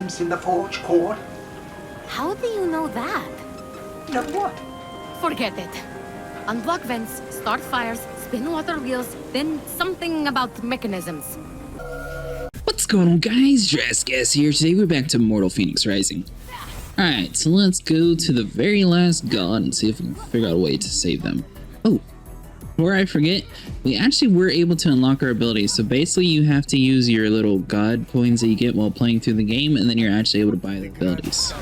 items in the forge core. How do you know that? Know what? Forget it. Unblock vents, start fires, spin water wheels, then something about mechanisms. What's going on, guys? Jurassic here. Today we're back to Immortal Fenyx Rising. Alright, so let's go to the very last god and see if we can figure out a way to save them. Oh, before I forget, we actually were able to unlock our abilities. So basically you have to use your little god coins that you get while playing through the game, and then you're actually able to buy the abilities.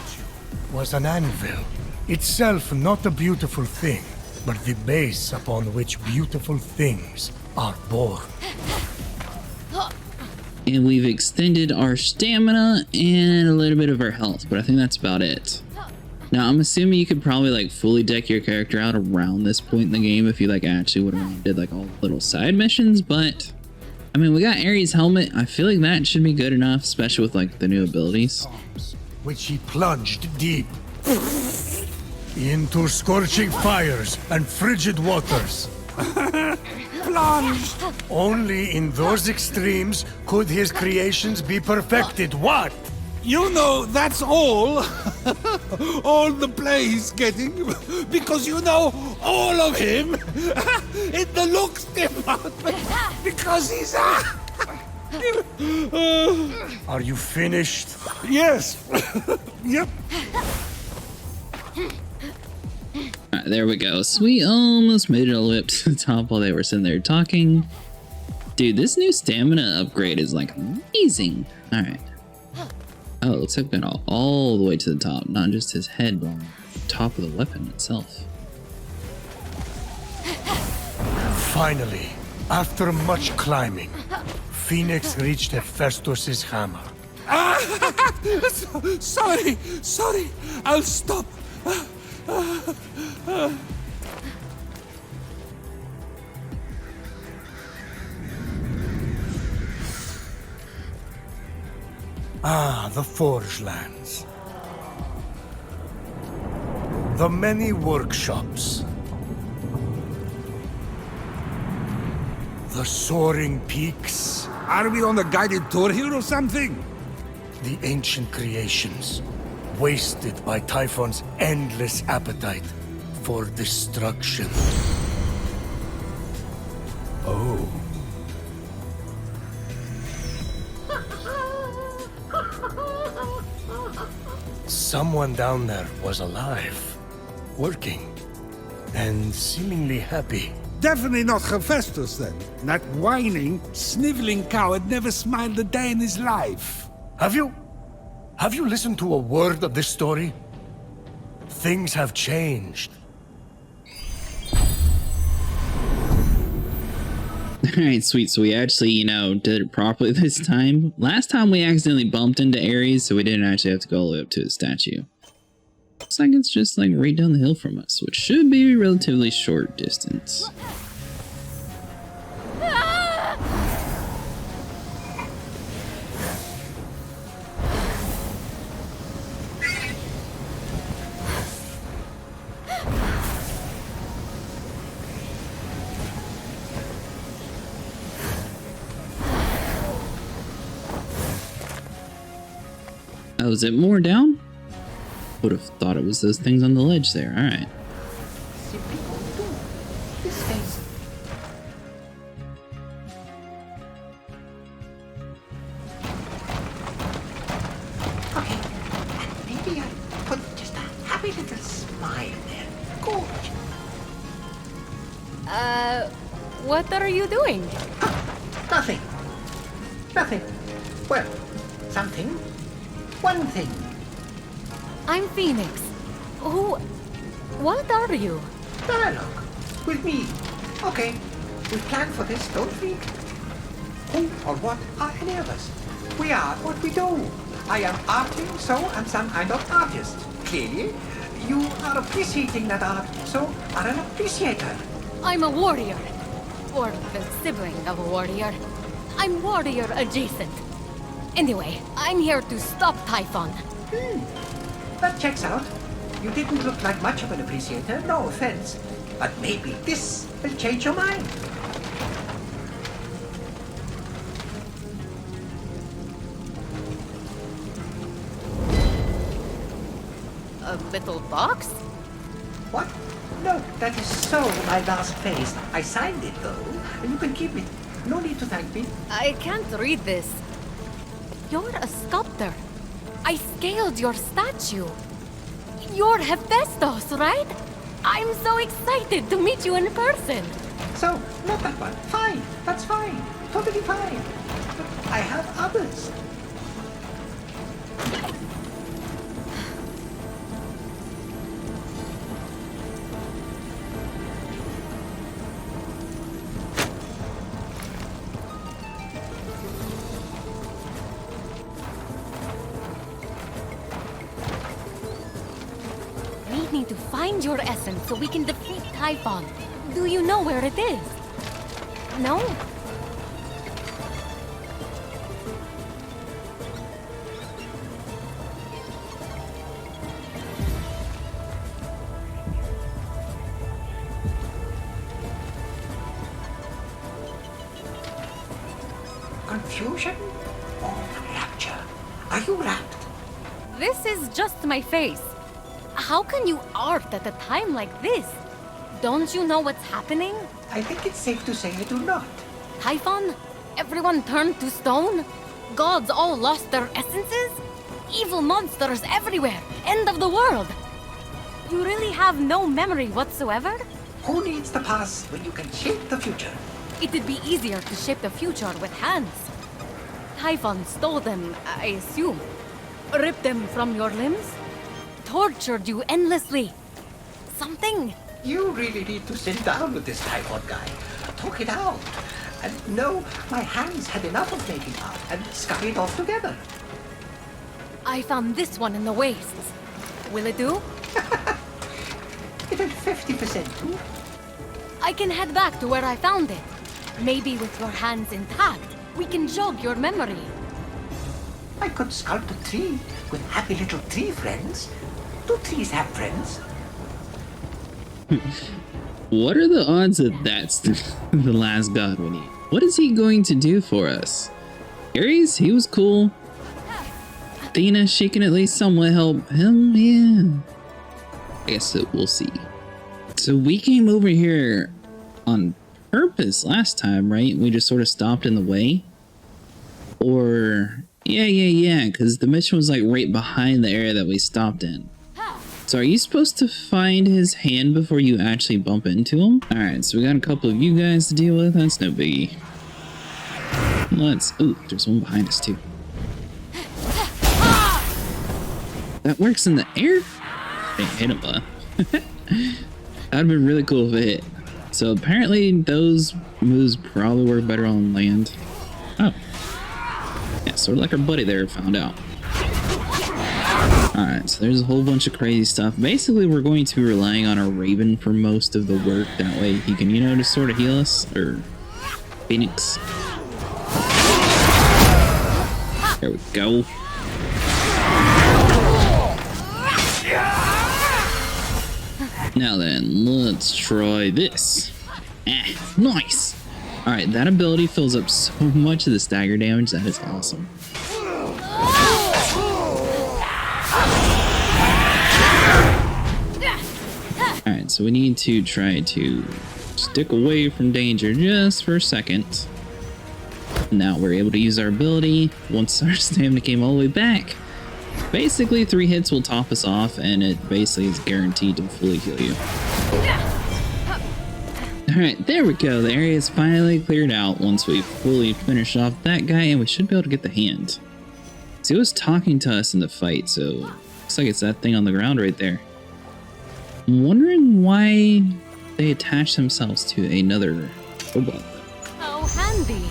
Was an anvil, itself not a beautiful thing, but the base upon which beautiful things are born. And we've extended our stamina and a little bit of our health, but I think that's about it. Now, I'm assuming you could probably like fully deck your character out around this point in the game if you like actually would have did like all the little side missions, but I mean, we got Ares' helmet. I feel like that should be good enough, especially with like the new abilities. Which he plunged deep into scorching fires and frigid waters. Plunged! Only in those extremes could his creations be perfected. What? You know, that's all. All the play he's getting. Because you know all of him. In the looks department. Because he's... Are you finished? Yes. Yep. Alright, there we go. So we almost made it all the way up to the top while they were sitting there talking. Dude, this new stamina upgrade is like amazing. Alright. Oh, it looks like we got all the way to the top, not just his head, but on the top of the weapon itself. Finally, after much climbing, Phoenix reached Hephaestus's hammer. Sorry. I'll stop. Ah, the Forge Lands. The many workshops. The soaring peaks. Are we on a guided tour here or something? The ancient creations, wasted by Typhon's endless appetite for destruction. Oh. Someone down there was alive, working, and seemingly happy. Definitely not Hephaestus then. That whining, sniveling coward never smiled a day in his life. Have you listened to a word of this story? Things have changed. Alright, sweet. So we actually, did it properly this time. Last time we accidentally bumped into Ares, so we didn't actually have to go all the way up to the statue. Looks like it's just like right down the hill from us, which should be a relatively short distance. Oh, is it more down? Would have thought it was those things on the ledge there. Alright. Simply go to this face. Okay, and maybe I put just a happy little smile there. Good. What are you doing? Nothing. Nothing. Well, something. One thing. I'm Phoenix. What are you? Dialogue. With me. Okay. We planned for this, don't we? Who or what are any of us? We are what we do. I am arting, so I'm some kind of artist. Clearly, you are appreciating that art, so are an appreciator. I'm a warrior. Or the sibling of a warrior. I'm warrior adjacent. Anyway, I'm here to stop Typhon. That checks out. You didn't look like much of an appreciator, no offense. But maybe this will change your mind. A little box? What? No, that is so my last phase. I signed it though, and you can keep it. No need to thank me. I can't read this. You're a sculptor. I scaled your statue. You're Hephaestus, right? I'm so excited to meet you in person. So, not that one. Fine. That's fine. Totally fine. But I have others. We need to find your essence so we can defeat Typhon. Do you know where it is? No? Confusion or rapture? Are you rapt? This is just my face. How can you art at a time like this? Don't you know what's happening? I think it's safe to say I do not. Typhon? Everyone turned to stone? Gods all lost their essences? Evil monsters everywhere! End of the world! You really have no memory whatsoever? Who needs the past when you can shape the future? It'd be easier to shape the future with hands. Typhon stole them, I assume. Ripped them from your limbs? Tortured you endlessly. Something. You really need to sit down with this typhoid guy. Talk it out. And no, my hands had enough of making art and scurried off together. I found this one in the wastes. Will it do? It had 50% too. I can head back to where I found it. Maybe with your hands intact, we can jog your memory. I could sculpt a tree with happy little tree friends. Do trees have friends? What are the odds that that's the last god we need? What is he going to do for us? Ares, he was cool. Athena, she can at least somewhat help him, yeah. I guess that we'll see. So we came over here on purpose last time, right? We just sort of stopped in the way? Or, yeah, because the mission was like right behind the area that we stopped in. So are you supposed to find his hand before you actually bump into him? Alright, so we got a couple of you guys to deal with. That's no biggie. Ooh, there's one behind us too. That works in the air? Didn't hit him, That'd been really cool if it hit. So apparently those moves probably work better on land. Oh. Yeah, sort of like our buddy there found out. Alright, so there's a whole bunch of crazy stuff. Basically, we're going to be relying on our Raven for most of the work. That way he can, just sort of heal us. Or Phoenix. There we go. Now then, let's try this. Nice! Alright, that ability fills up so much of the stagger damage. That is awesome. Alright, so we need to try to stick away from danger just for a second. Now we're able to use our ability. Once our stamina came all the way back, basically 3 hits will top us off, and it basically is guaranteed to fully heal you. Alright, there we go. The area is finally cleared out once we fully finish off that guy, and we should be able to get the hand. See, it was talking to us in the fight, so looks like it's that thing on the ground right there. I'm wondering why they attach themselves to another robot. How handy.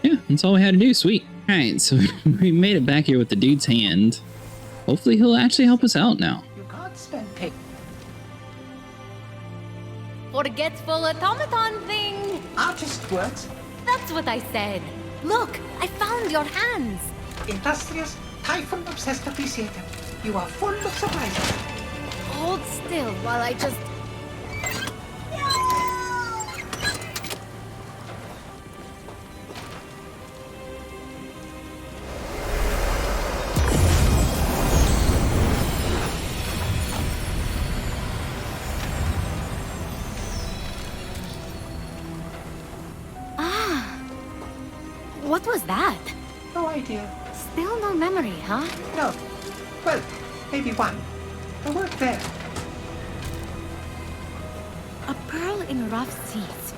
Yeah, that's all we had to do. Sweet. Alright, so we made it back here with the dude's hand. Hopefully he'll actually help us out now. You can't spend pay. Forgetful automaton thing. Artist words. That's what I said. Look, I found your hands. Industrious, Typhon obsessed appreciator. You are full of surprises. Hold still while I just... dear. Still no memory, huh? No. Well, maybe one. I weren't there. A pearl in rough seas.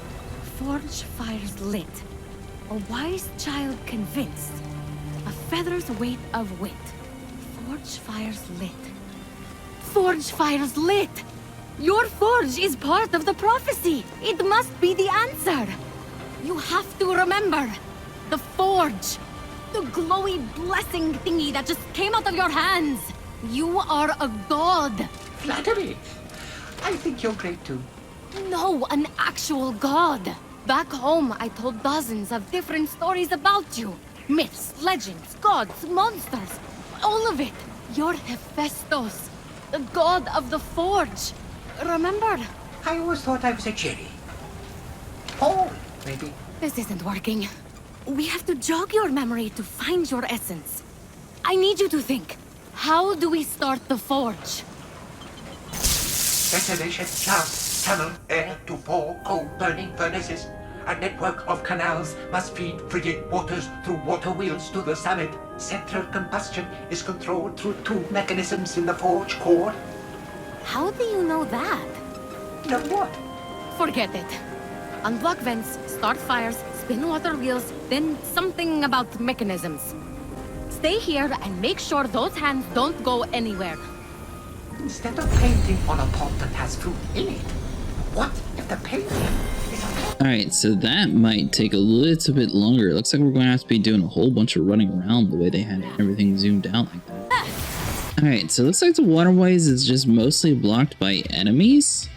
Forge fires lit. A wise child convinced. A feather's weight of wit. Forge fires lit. Forge fires lit! Your forge is part of the prophecy. It must be the answer. You have to remember. The forge. The glowy blessing thingy that just came out of your hands. You are a god. Flattery. I think you're great too. No, an actual god. Back home, I told dozens of different stories about you. Myths, legends, gods, monsters. All of it. You're Hephaestus, the god of the forge. Remember? I always thought I was a Jerry. Paul, maybe. This isn't working. We have to jog your memory to find your essence. I need you to think. How do we start the forge? Ventilation, shaft, tunnel, air to pour coal burning furnaces. A network of canals must feed frigid waters through water wheels to the summit. Central combustion is controlled through two mechanisms in the forge core. How do you know that? Know what? Forget it. Unblock vents, start fires, spin water wheels, then something about mechanisms. Stay here and make sure those hands don't go anywhere. Instead of painting on a pot that has fruit in it, what if the painting is a... Alright, so that might take a little bit longer. It looks like we're going to have to be doing a whole bunch of running around the way they had everything zoomed out like that. Alright, so it looks like the waterways is just mostly blocked by enemies.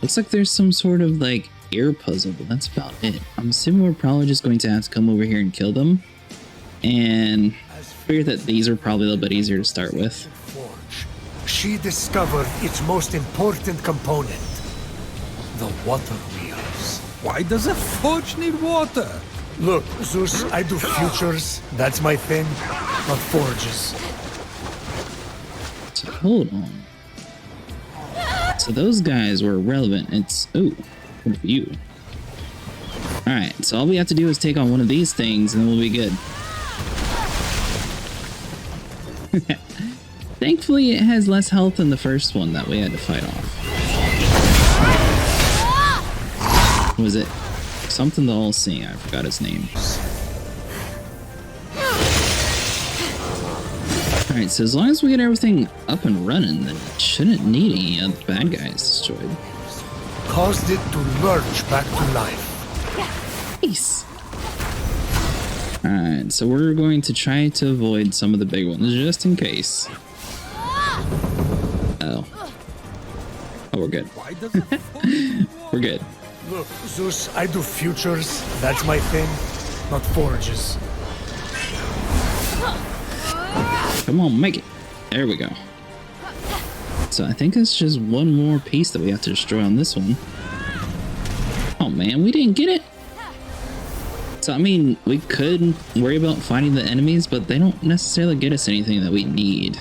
Looks like there's some sort of like air puzzle, but that's about it. I'm assuming we're probably just going to have to come over here and kill them. And I figure that these are probably a little bit easier to start with. Forge. She discovered its most important component, the water wheels. Why does a forge need water? Look, Zeus, I do futures. That's my thing, not forges. So hold on. So those guys were irrelevant. It's... oh, what of you? Alright, so all we have to do is take on one of these things and then we'll be good. Thankfully, it has less health than the first one that we had to fight off. Was it something the All-Seeing? I forgot his name. Alright, so as long as we get everything up and running, then it shouldn't need any of the bad guys destroyed. Caused it to lurch back to life. Nice! Alright, so we're going to try to avoid some of the big ones, just in case. Oh. Oh, we're good. Why does a forge need water? We're good. Look, Zeus, I do futures. That's my thing, not forges. Come on, make it. There we go. So I think it's just one more piece that we have to destroy on this one. Oh man, we didn't get it. So I mean, we could worry about fighting the enemies, but they don't necessarily get us anything that we need.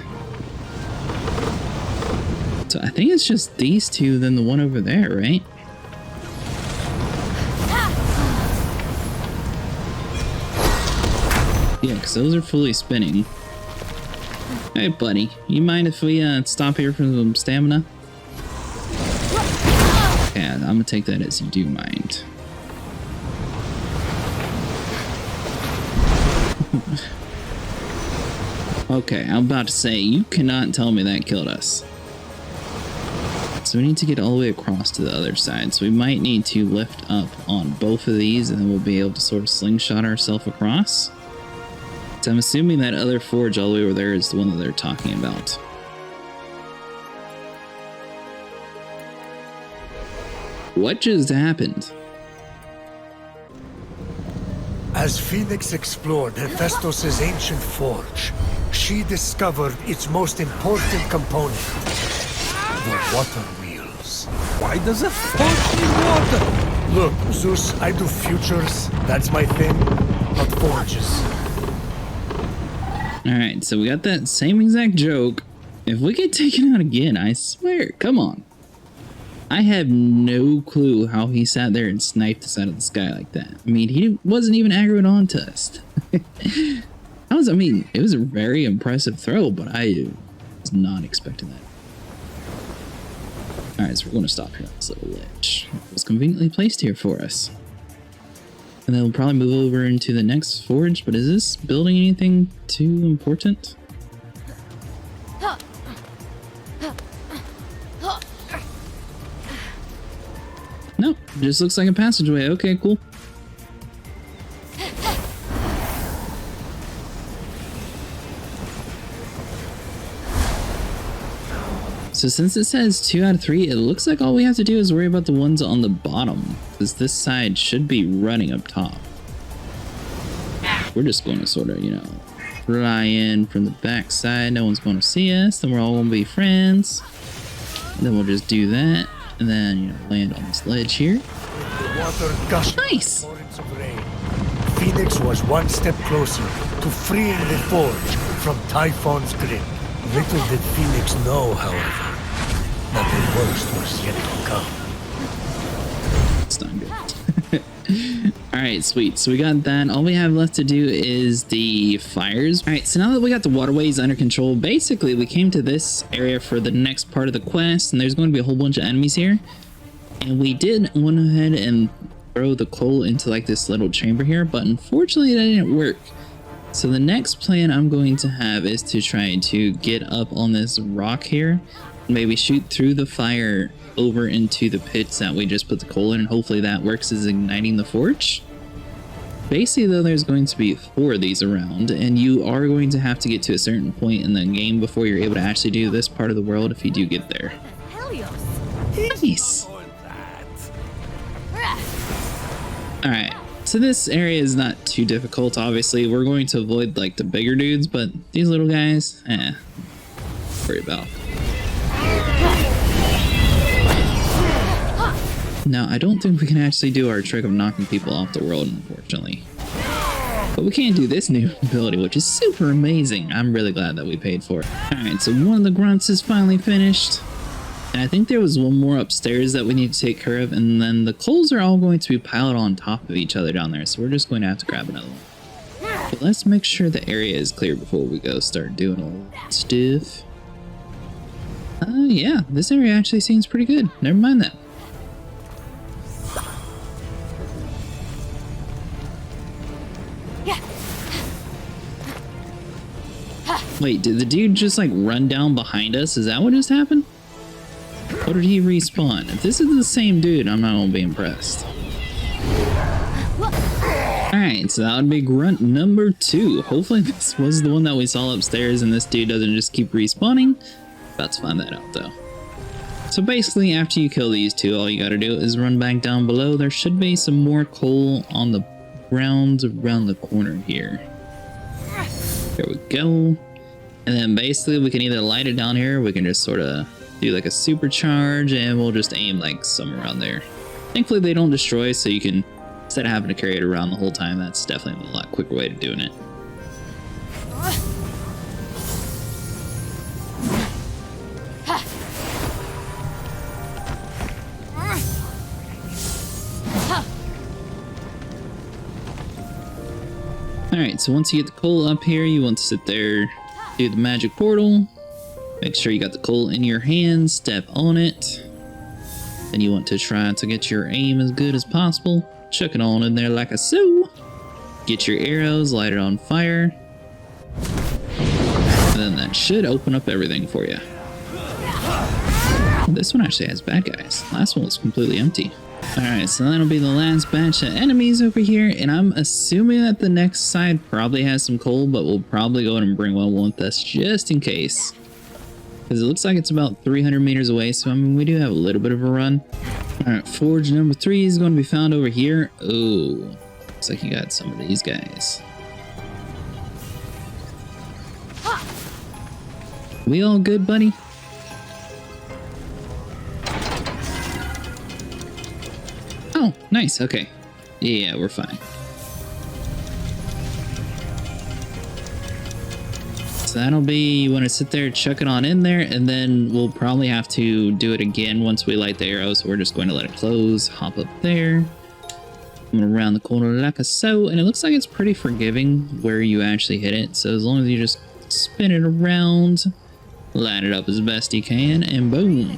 So I think it's just these two, then the one over there, right? Yeah, because those are fully spinning. Hey, buddy, you mind if we stop here for some stamina? Yeah, I'm gonna take that as you do mind. Okay, I'm about to say, you cannot tell me that killed us. So we need to get all the way across to the other side. So we might need to lift up on both of these and then we'll be able to sort of slingshot ourselves across. So I'm assuming that other forge all the way over there is the one that they're talking about. What just happened? As Phoenix explored Hephaestus' ancient forge, she discovered its most important component, the water wheels. Why does a forge need water? Look, Zeus, I do futures. That's my thing, not forges. Alright, so we got that same exact joke. If we get taken out again, I swear, come on. I have no clue how he sat there and sniped us out of the sky like that. I mean, he wasn't even aggroed onto us. I mean, it was a very impressive throw, but I was not expecting that. Alright, so we're going to stop here on this little ledge. It was conveniently placed here for us. And then we'll probably move over into the next forge, but is this building anything too important? No, it just looks like a passageway. Okay, cool. So since it says 2 out of 3, it looks like all we have to do is worry about the ones on the bottom, because this side should be running up top. We're just going to sort of, you know, fly in from the back side. No one's going to see us. Then we're all going to be friends. And then we'll just do that. And then, you know, land on this ledge here. Nice! Phoenix was one step closer to freeing the forge from Typhon's grip. Little did Phoenix know, however, that the worst was yet to come. It's not good. Alright, sweet. So we got that. All we have left to do is the fires. Alright, so now that we got the waterways under control, basically we came to this area for the next part of the quest, and there's going to be a whole bunch of enemies here. And we did went ahead and throw the coal into like this little chamber here, but unfortunately that didn't work. So the next plan I'm going to have is to try to get up on this rock here, maybe shoot through the fire over into the pits that we just put the coal in, and hopefully that works as igniting the forge. Basically though, there's going to be 4 of these around, and you are going to have to get to a certain point in the game before you're able to actually do this part of the world if you do get there. Nice! Alright. So this area is not too difficult, obviously. We're going to avoid like the bigger dudes, but these little guys, worry about. Now, I don't think we can actually do our trick of knocking people off the world, unfortunately. But we can do this new ability, which is super amazing. I'm really glad that we paid for it. Alright, so one of the grunts is finally finished. And I think there was one more upstairs that we need to take care of, and then the coals are all going to be piled on top of each other down there, so we're just going to have to grab another one. But let's make sure the area is clear before we go start doing all that stuff. Yeah, this area actually seems pretty good. Never mind that. Wait, did the dude just like run down behind us? Is that what just happened? Or did he respawn? If this is the same dude, I'm not gonna be impressed. Alright, so that would be grunt number 2. Hopefully this was the one that we saw upstairs and this dude doesn't just keep respawning. About to find that out though. So basically, after you kill these 2, all you gotta do is run back down below. There should be some more coal on the ground around the corner here. There we go. And then basically we can either light it down here, or we can just sort of do like a supercharge, and we'll just aim like somewhere around there. Thankfully they don't destroy, so you can, instead of having to carry it around the whole time, that's definitely a lot quicker way of doing it. Alright, so once you get the coal up here, you want to sit there, do the magic portal. Make sure you got the coal in your hand, step on it. Then you want to try to get your aim as good as possible. Chuck it on in there like a so. Get your arrows, light it on fire. And then that should open up everything for you. This one actually has bad guys. Last one was completely empty. Alright, so that'll be the last batch of enemies over here, and I'm assuming that the next side probably has some coal, but we'll probably go ahead and bring one with us just in case. Because it looks like it's about 300 meters away, so I mean, we do have a little bit of a run. Alright, forge number 3 is going to be found over here. Oh, looks like you got some of these guys. We all good, buddy? Oh, nice, okay. Yeah, we're fine. So that'll be, you want to sit there, chuck it on in there, and then we'll probably have to do it again once we light the arrow, so we're just going to let it close, hop up there. Coming around the corner like a so, and it looks like it's pretty forgiving where you actually hit it. So as long as you just spin it around, line it up as best you can, and boom.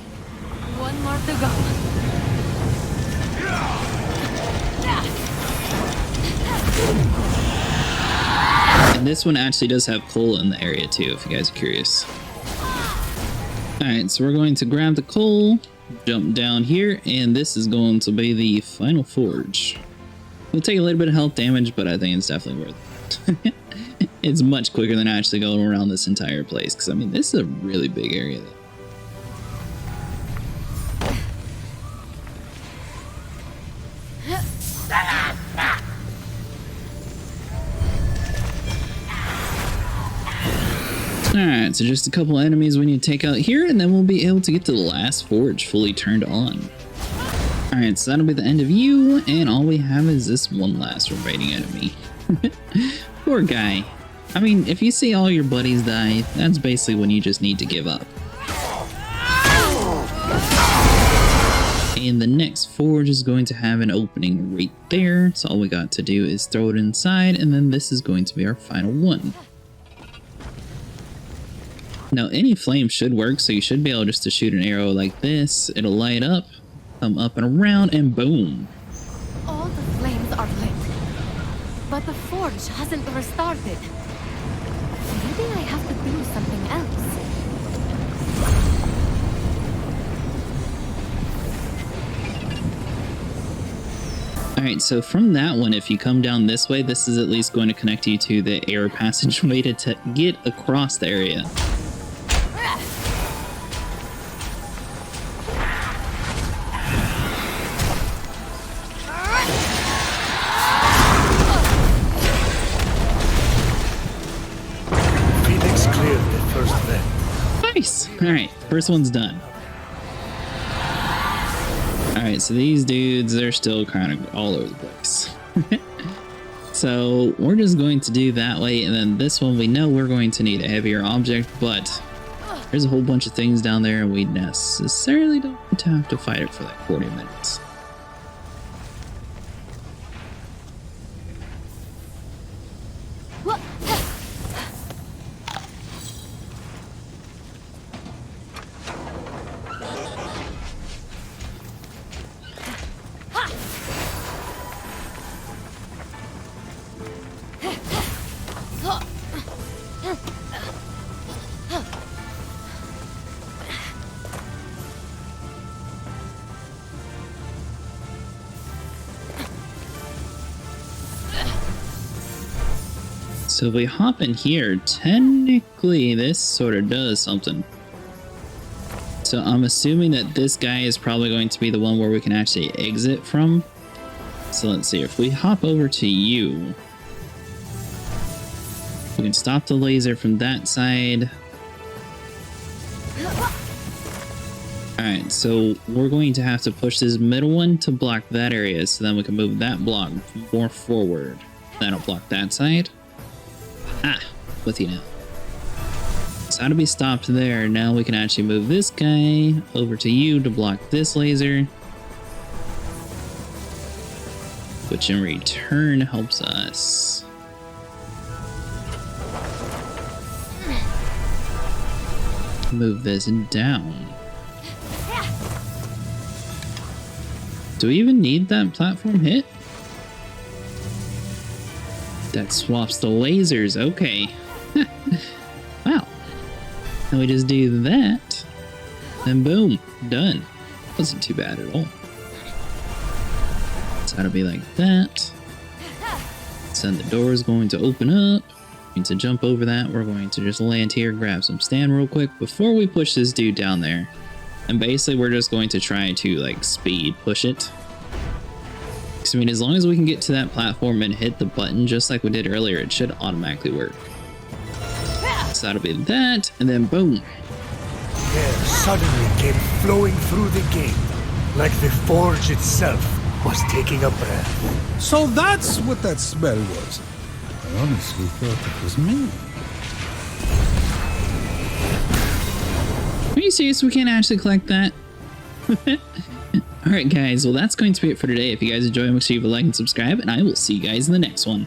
One more to go. And this one actually does have coal in the area too, if you guys are curious. Alright, so we're going to grab the coal, jump down here, and this is going to be the final forge. We'll take a little bit of health damage, but I think it's definitely worth it. It's much quicker than actually going around this entire place, because I mean, this is a really big area. Alright, so just a couple enemies we need to take out here, and then we'll be able to get to the last forge fully turned on. Alright, so that'll be the end of you, and all we have is this one last remaining enemy. Poor guy. I mean, if you see all your buddies die, that's basically when you just need to give up. And the next forge is going to have an opening right there, so all we got to do is throw it inside, and then this is going to be our final one. Now, any flame should work, so you should be able just to shoot an arrow like this. It'll light up, come up and around, and boom. All the flames are lit, but the forge hasn't restarted. Maybe I have to do something else. Alright, so from that one, if you come down this way, this is at least going to connect you to the air passageway to get across the area. Phoenix cleared the first vent. Nice! Alright, first one's done. Alright, so these dudes, they're still kind of all over the place. So we're just going to do that way, and then this one we know we're going to need a heavier object, but there's a whole bunch of things down there and we necessarily don't have to fight it for like 40 minutes. So if we hop in here, technically this sort of does something. So I'm assuming that this guy is probably going to be the one where we can actually exit from. So let's see, if we hop over to you, we can stop the laser from that side. Alright, so we're going to have to push this middle one to block that area, so then we can move that block more forward. That'll block that side. Ah, with you now. So how to be stopped there. Now we can actually move this guy over to you to block this laser, which in return helps us. Move this down. Do we even need that platform hit? That swaps the lasers. Okay. Wow. And we just do that. And boom. Done. Wasn't too bad at all. So it'll be like that. So then the door is going to open up. And to jump over that, we're going to just land here, grab some stand real quick before we push this dude down there. And basically we're just going to try to like speed push it. I mean, as long as we can get to that platform and hit the button just like we did earlier, it should automatically work. So that'll be that, and then boom. Air suddenly came flowing through the gate, like the forge itself was taking a breath. So that's what that smell was. I honestly thought it was me. Are you serious? We can't actually collect that? Alright guys, well that's going to be it for today. If you guys enjoyed, make sure you leave a like and subscribe, and I will see you guys in the next one.